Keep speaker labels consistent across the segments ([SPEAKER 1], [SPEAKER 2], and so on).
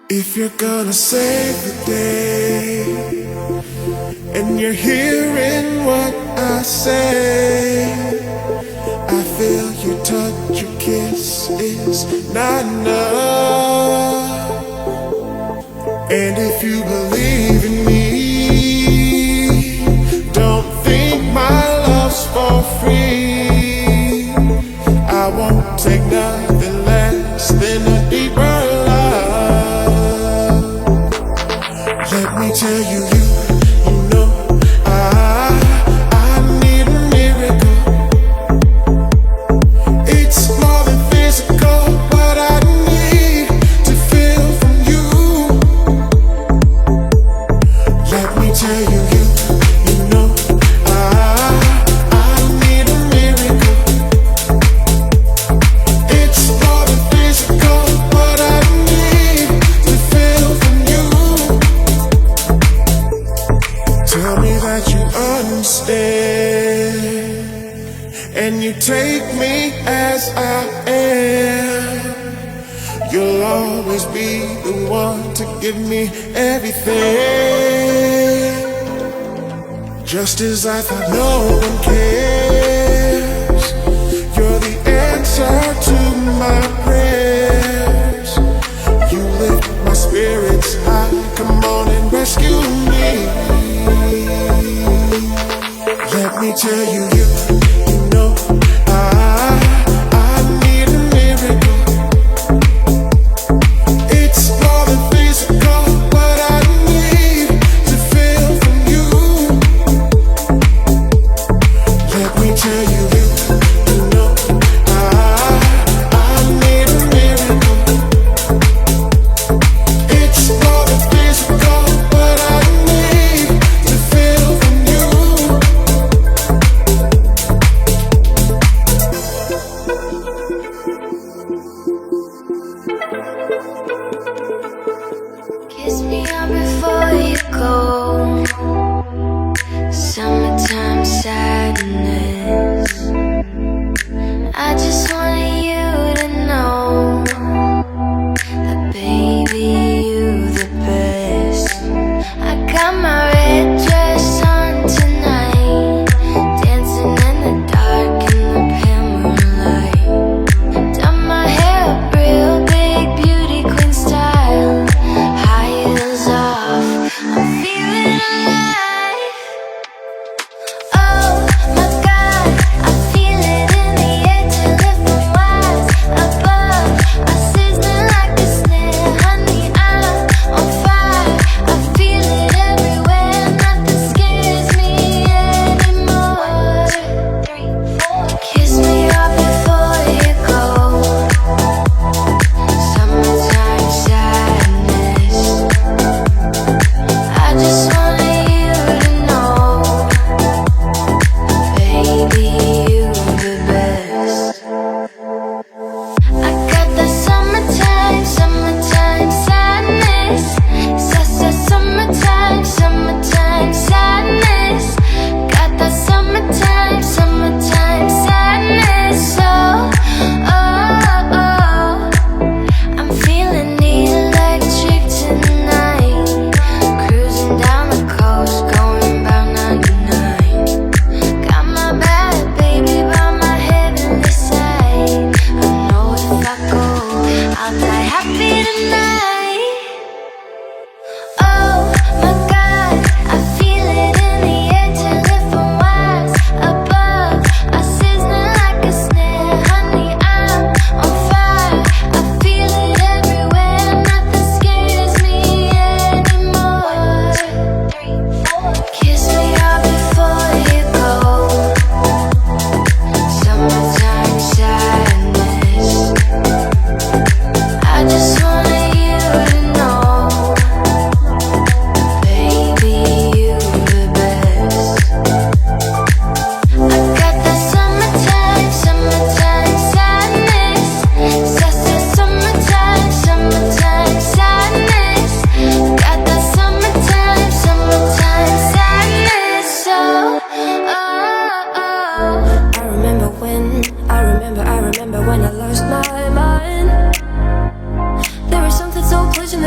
[SPEAKER 1] If you're gonna save the day and you're hearing what I say, I feel your touch, your kiss is not enough. And if you believe in me, don't think my love's for free. I won't take nothing less than a deeper love. Let me tell you, you know I need a miracle. It's more than physical, what I need to feel from you. Let me tell you, you know I need a miracle. It's more than physical, what I need to feel from you. Tell me that you understand, and you take me as I am. You'll always be the one to give me everything. Just as I thought no one cares, you're the answer to my prayers. You lift my spirits high, come on and rescue me. Let me tell you, you know I need a miracle. It's more than physical, what I need to feel from you. Let me tell you, you know I need a miracle. It's more than physical, what I need to feel from you.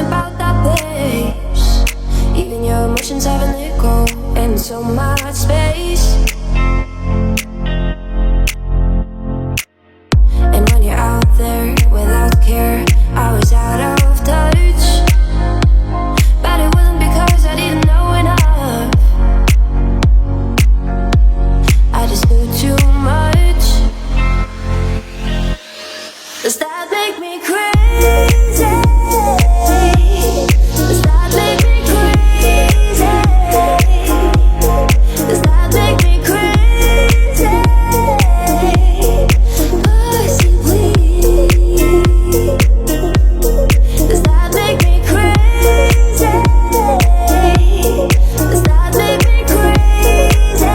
[SPEAKER 2] about that place. Even your emotions have an echo and so much space. And when you're out there without care, I was out of touch. But it wasn't because I didn't know enough. I just knew too much. Does that make me crazy? Does that make me crazy? Does that make me crazy? Pussy, please. Does that make me crazy? Does that make me crazy?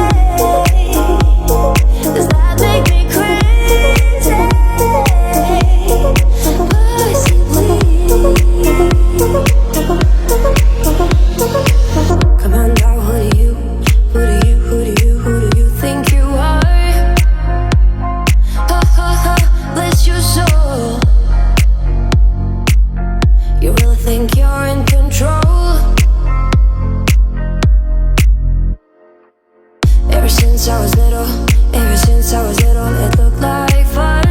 [SPEAKER 2] Does that make me crazy? Pussy, please. Come on now, who do you think you are? Ha ha ha, bless your soul. You really think you're in control? Ever since I was little, it looked like fun.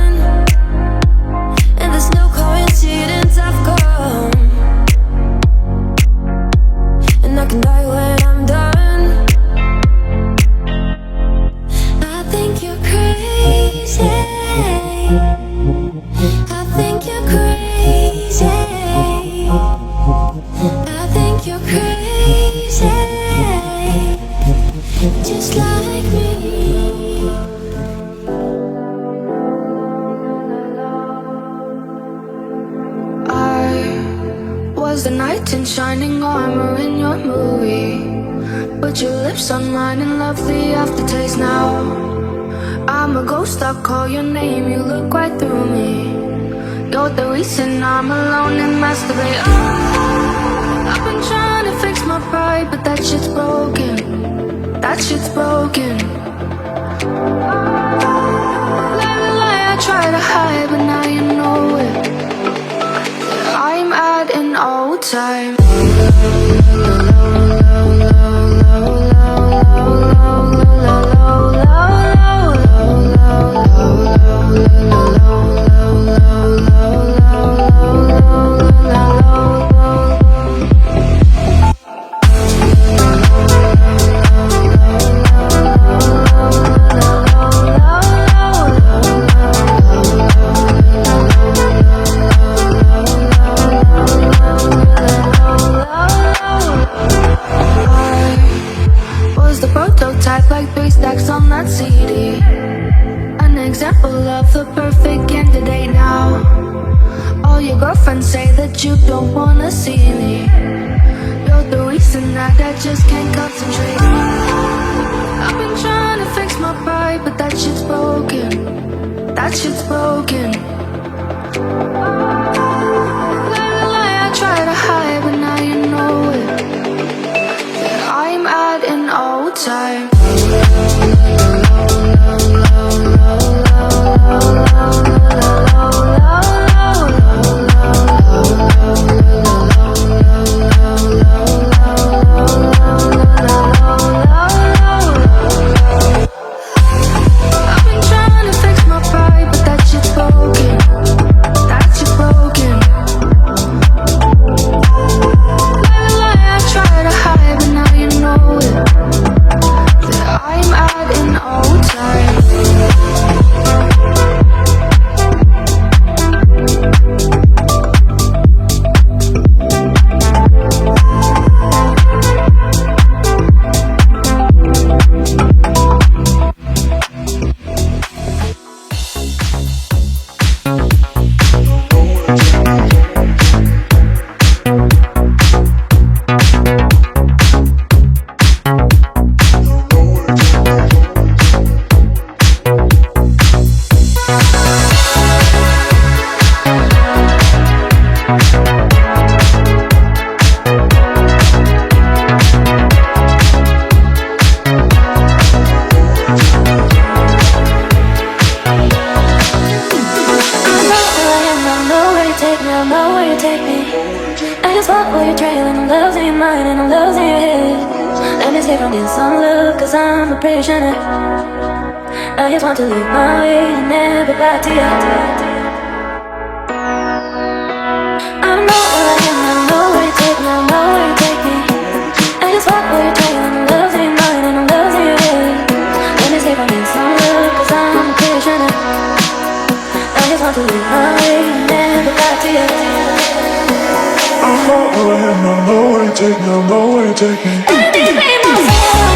[SPEAKER 2] And there's no coincidence, I've come. And I can die when I'm done. I think you're crazy. I think you're crazy. I think you're crazy. Just like me. I was the knight in shining armor in your movie. Put your lips on mine in lovely aftertaste now. I'm a ghost, I'll call your name, you look right through me. You're the reason I'm alone and masturbate. Oh, I've been trying to fix my pride, but that shit's broken. That shit's broken. Lie, I try to hide, but now you know it. I'm at an old time. Like 3 stacks on that CD. An example of the perfect candidate now. All your girlfriends say that you don't wanna see me. You're the reason that I just can't concentrate. I've been trying to fix my pride, but that shit's broken. That shit's broken. Lie, I try to hide, but now you know it. I'm at an old time. I've been trying to fix my pride, but that shit's broken. That shit's broken. just walk while you're trailing. I'm losing your mind and I'm losing your head. Let me escape from this on love, cause I'm a prisoner. I just want to live my way and never back to you. I know where I am, I know where you take me, I know where you take me. I just walk while you're trailing. I'm losing your mind and I'm losing your head. Let me escape from this on love, cause I'm a prisoner. I just want to live my way and never back to you.
[SPEAKER 1] I know where I am, I know where you take me, I know where you take me.
[SPEAKER 2] Let me be myself.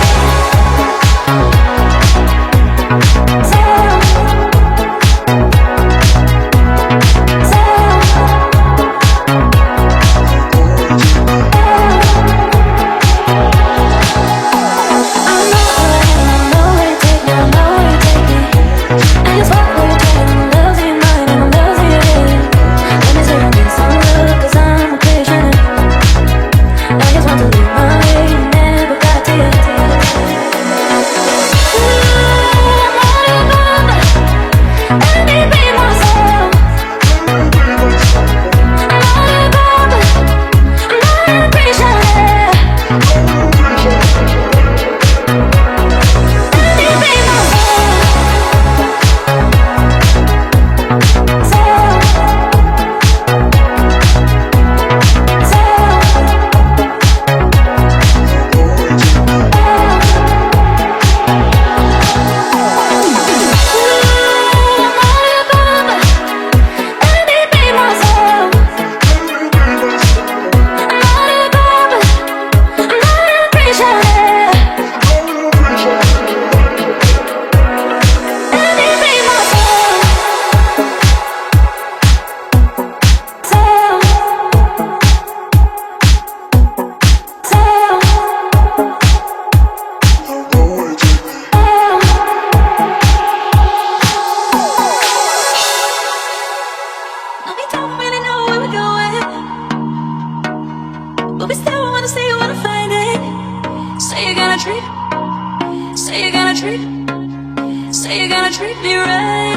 [SPEAKER 2] Say you're gonna treat me right.